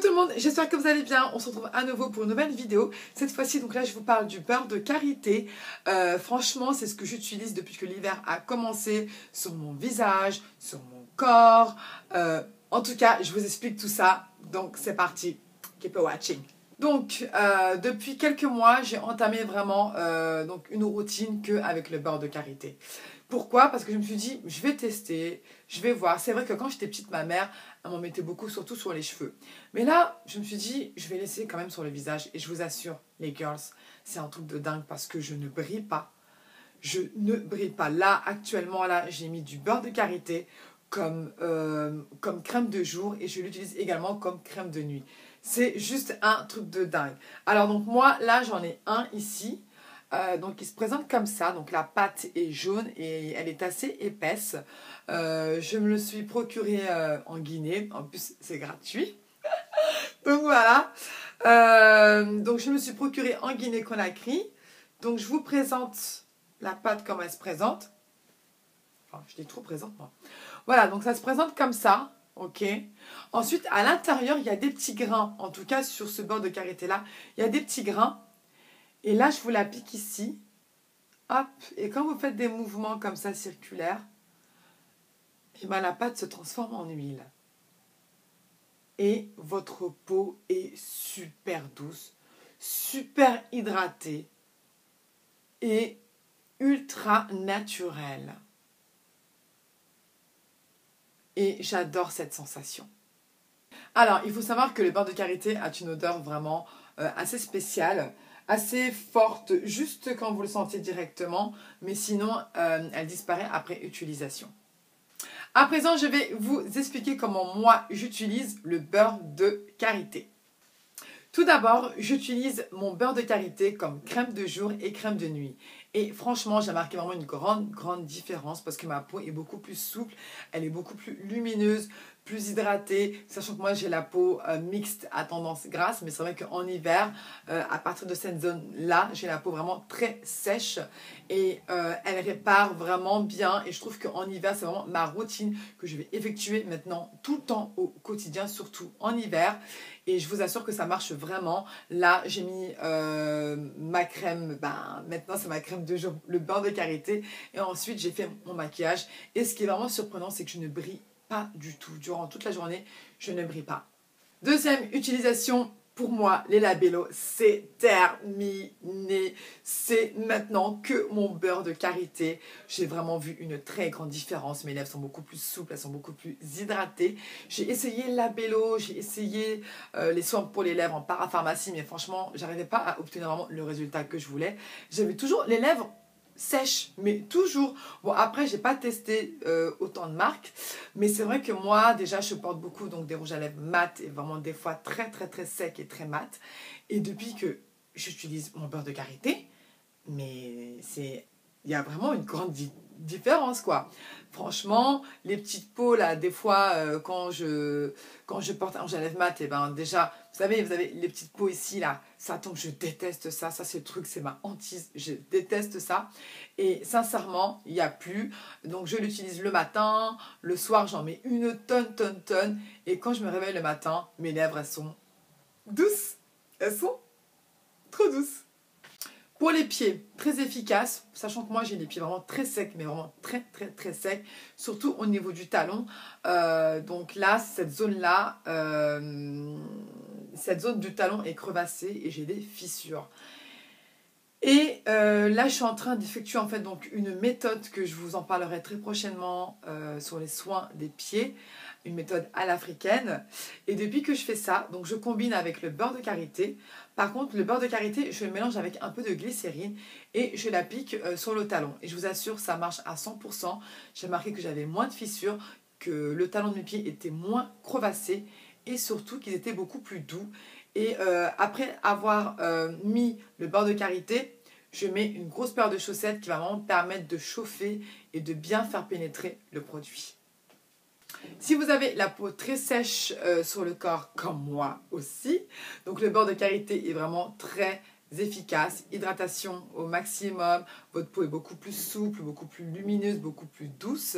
tout le monde, j'espère que vous allez bien. On se retrouve à nouveau pour une nouvelle vidéo. Cette fois-ci, donc là, je vous parle du beurre de karité. Franchement, c'est ce que j'utilise depuis que l'hiver a commencé sur mon visage, sur mon corps. En tout cas, je vous explique tout ça. Donc, c'est parti. Keep watching. Donc, depuis quelques mois, j'ai entamé vraiment donc une routine qu'avec le beurre de karité. Pourquoi? Parce que je me suis dit, je vais tester, je vais voir. C'est vrai que quand j'étais petite, ma mère, elle m'en mettait beaucoup, surtout sur les cheveux. Mais là, je me suis dit, je vais laisser quand même sur le visage. Et je vous assure, les girls, c'est un truc de dingue parce que je ne brille pas. Je ne brille pas. Là, actuellement, là, j'ai mis du beurre de karité comme crème de jour et je l'utilise également comme crème de nuit. C'est juste un truc de dingue. Alors, donc moi, là, j'en ai un ici. Donc il se présente comme ça, donc la pâte est jaune et elle est assez épaisse. Je me le suis procuré en Guinée, en plus c'est gratuit. Donc voilà, donc je me suis procuré en Guinée-Conakry. Donc je vous présente la pâte comme elle se présente. Enfin, je dis trop présente moi. Voilà, donc ça se présente comme ça. Ok. Ensuite, à l'intérieur, il y a des petits grains. En tout cas, sur ce beurre de karité là, il y a des petits grains. Et là, je vous l'applique ici. Hop. Et quand vous faites des mouvements comme ça circulaires, et ben la pâte se transforme en huile. Et votre peau est super douce, super hydratée et ultra naturelle. Et j'adore cette sensation. Alors, il faut savoir que le beurre de karité a une odeur vraiment assez spéciale, assez forte, juste quand vous le sentez directement, mais sinon, elle disparaît après utilisation. À présent, je vais vous expliquer comment moi, j'utilise le beurre de karité. Tout d'abord, j'utilise mon beurre de karité comme crème de jour et crème de nuit. Et franchement, j'ai remarqué vraiment une grande différence parce que ma peau est beaucoup plus souple, elle est beaucoup plus lumineuse, plus hydratée, sachant que moi j'ai la peau mixte à tendance grasse, mais c'est vrai qu'en hiver, à partir de cette zone-là, j'ai la peau vraiment très sèche et elle répare vraiment bien et je trouve qu'en hiver, c'est vraiment ma routine que je vais effectuer maintenant tout le temps au quotidien, surtout en hiver. Et je vous assure que ça marche vraiment. Là, j'ai mis ma crème, maintenant c'est ma crème de jour, le beurre de karité. Et ensuite, j'ai fait mon maquillage. Et ce qui est vraiment surprenant, c'est que je ne brille pas du tout. Durant toute la journée, je ne brille pas. Deuxième utilisation, pour moi, les labellos, c'est terminé. C'est maintenant que mon beurre de karité. J'ai vraiment vu une très grande différence. Mes lèvres sont beaucoup plus souples, elles sont beaucoup plus hydratées. J'ai essayé le labello, j'ai essayé les soins pour les lèvres en parapharmacie, mais franchement, j'arrivais pas à obtenir vraiment le résultat que je voulais. J'avais toujours les lèvres sèche, mais toujours. Bon, après, j'ai pas testé autant de marques, mais c'est vrai que moi, déjà, je porte beaucoup donc des rouges à lèvres mat et vraiment des fois très secs et très mat. Et depuis que j'utilise mon beurre de karité, mais il y a vraiment une grande différence, quoi. Franchement, les petites peaux, là, des fois, quand je porte un rouge à lèvres mat, et ben déjà, vous avez les petites peaux ici, là, ça tombe, je déteste ça. Ça, c'est le truc, c'est ma hantise, je déteste ça. Et sincèrement, il n'y a plus. Donc, je l'utilise le matin, le soir, j'en mets une tonne. Et quand je me réveille le matin, mes lèvres, elles sont douces. Elles sont trop douces. Pour les pieds, très efficace, sachant que moi j'ai les pieds vraiment très secs, mais vraiment très secs, surtout au niveau du talon. Donc là, cette zone-là, cette zone du talon est crevassée et j'ai des fissures. Et là, je suis en train d'effectuer en fait donc une méthode que je vous en parlerai très prochainement sur les soins des pieds, une méthode à l'africaine. Et depuis que je fais ça, donc je combine avec le beurre de karité. Par contre, le beurre de karité, je le mélange avec un peu de glycérine et je l'applique sur le talon. Et je vous assure, ça marche à 100%. J'ai remarqué que j'avais moins de fissures, que le talon de mes pieds était moins crevassé et surtout qu'ils étaient beaucoup plus doux. Et après avoir mis le beurre de karité, je mets une grosse paire de chaussettes qui va vraiment permettre de chauffer et de bien faire pénétrer le produit. Si vous avez la peau très sèche sur le corps, comme moi aussi, donc le beurre de karité est vraiment efficace, hydratation au maximum, votre peau est beaucoup plus souple, beaucoup plus lumineuse, beaucoup plus douce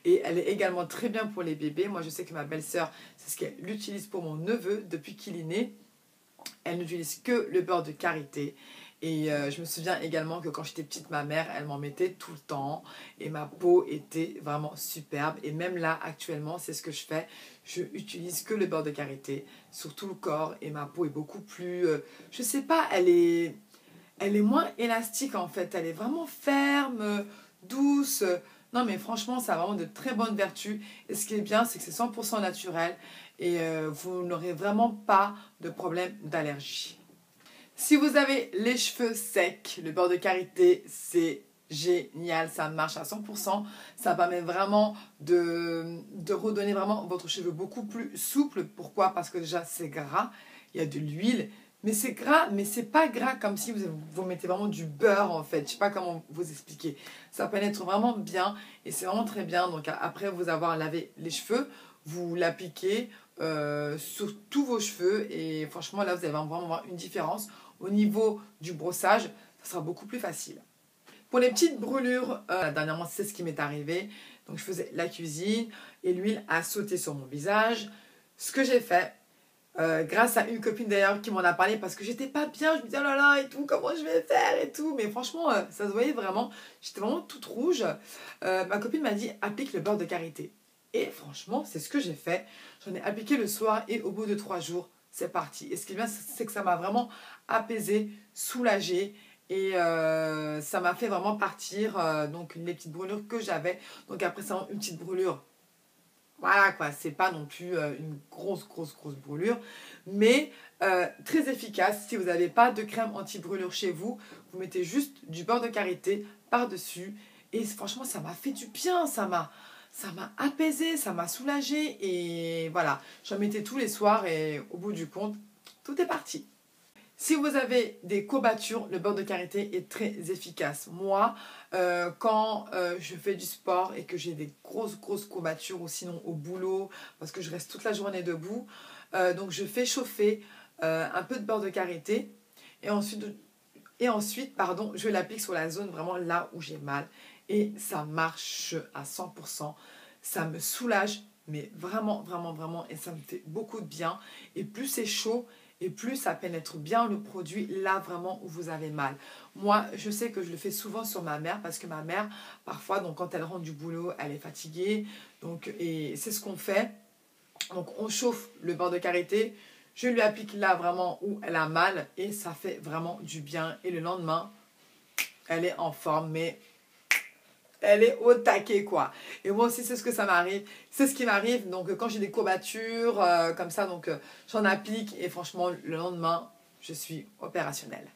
et elle est également très bien pour les bébés. Moi je sais que ma belle-sœur, c'est ce qu'elle utilise pour mon neveu depuis qu'il est né. Elle n'utilise que le beurre de karité. Et je me souviens également que quand j'étais petite, ma mère, elle m'en mettait tout le temps. Et ma peau était vraiment superbe. Et même là, actuellement, c'est ce que je fais. Je utilise que le beurre de karité sur tout le corps. Et ma peau est beaucoup plus... je sais pas, elle est moins élastique en fait. Elle est vraiment ferme, douce. Non mais franchement, ça a vraiment de très bonnes vertus. Et ce qui est bien, c'est que c'est 100% naturel. Et vous n'aurez vraiment pas de problème d'allergie. Si vous avez les cheveux secs, le beurre de karité, c'est génial, ça marche à 100%. Ça permet vraiment de redonner vraiment votre cheveu beaucoup plus souple. Pourquoi? Parce que déjà, c'est gras, il y a de l'huile. Mais c'est gras, mais c'est pas gras comme si vous mettez vraiment du beurre en fait. Je sais pas comment vous expliquer. Ça pénètre vraiment bien et c'est vraiment très bien. Donc après vous avoir lavé les cheveux, vous l'appliquez sur tous vos cheveux et franchement là vous allez vraiment voir une différence. Au niveau du brossage, ça sera beaucoup plus facile. Pour les petites brûlures, dernièrement c'est ce qui m'est arrivé. Donc je faisais la cuisine et l'huile a sauté sur mon visage. Ce que j'ai fait, grâce à une copine d'ailleurs qui m'en a parlé parce que j'étais pas bien, je me disais oh là là et tout, comment je vais faire et tout. Mais franchement, ça se voyait vraiment, j'étais vraiment toute rouge. Ma copine m'a dit applique le beurre de karité. Et franchement, c'est ce que j'ai fait. J'en ai appliqué le soir et au bout de 3 jours, c'est parti. Et ce qui est bien, c'est que ça m'a vraiment apaisé, soulagé. Et ça m'a fait vraiment partir donc les petites brûlures que j'avais. Donc après, c'est une petite brûlure. Voilà quoi, c'est pas non plus une grosse brûlure. Mais très efficace. Si vous n'avez pas de crème anti-brûlure chez vous, vous mettez juste du beurre de karité par-dessus. Et franchement, ça m'a fait du bien. Ça m'a apaisé, ça m'a soulagé et voilà, j'en mettais tous les soirs et au bout du compte, tout est parti. Si vous avez des courbatures, le beurre de karité est très efficace. Moi, quand je fais du sport et que j'ai des grosses courbatures ou sinon au boulot, parce que je reste toute la journée debout, donc je fais chauffer un peu de beurre de karité et ensuite, je l'applique sur la zone vraiment là où j'ai mal. Et ça marche à 100%. Ça me soulage, mais vraiment, et ça me fait beaucoup de bien. Et plus c'est chaud, et plus ça pénètre bien le produit là vraiment où vous avez mal. Moi, je sais que je le fais souvent sur ma mère, parce que ma mère, parfois, donc, quand elle rentre du boulot, elle est fatiguée. Donc, et c'est ce qu'on fait. Donc, on chauffe le beurre de karité. Je lui applique là vraiment où elle a mal, et ça fait vraiment du bien. Et le lendemain, elle est en forme, mais... elle est au taquet quoi. Et moi aussi c'est ce que ça m'arrive. C'est ce qui m'arrive. Donc quand j'ai des courbatures comme ça, donc j'en applique et franchement le lendemain je suis opérationnelle.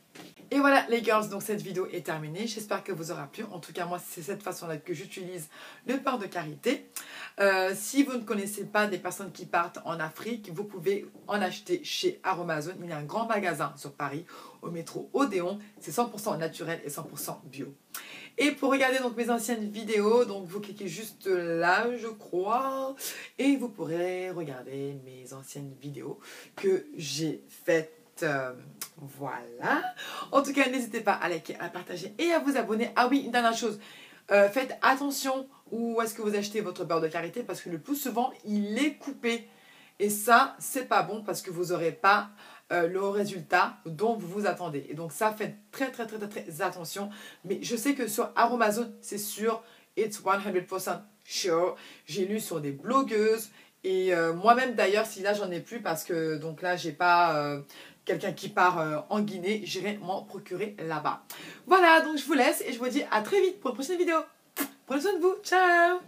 Et voilà les girls, donc cette vidéo est terminée. J'espère que vous aura plu. En tout cas moi c'est cette façon-là que j'utilise le beurre de karité. Si vous ne connaissez pas des personnes qui partent en Afrique, vous pouvez en acheter chez Aromazone. Il y a un grand magasin sur Paris, au métro Odéon. C'est 100% naturel et 100% bio. Et pour regarder donc mes anciennes vidéos, donc vous cliquez juste là, je crois, et vous pourrez regarder mes anciennes vidéos que j'ai faites. Voilà. En tout cas, n'hésitez pas à liker, à partager et à vous abonner. Ah oui, une dernière chose. Faites attention où est-ce que vous achetez votre beurre de karité parce que le plus souvent, il est coupé. Et ça, c'est pas bon parce que vous n'aurez pas le résultat dont vous vous attendez. Et donc ça, faites très attention. Mais je sais que sur Aromazone, c'est sûr, it's 100% sure. J'ai lu sur des blogueuses et moi-même d'ailleurs, si là j'en ai plus parce que donc là j'ai pas quelqu'un qui part en Guinée, j'irai m'en procurer là-bas. Voilà, donc je vous laisse et je vous dis à très vite pour une prochaine vidéo. Prenez soin de vous, ciao!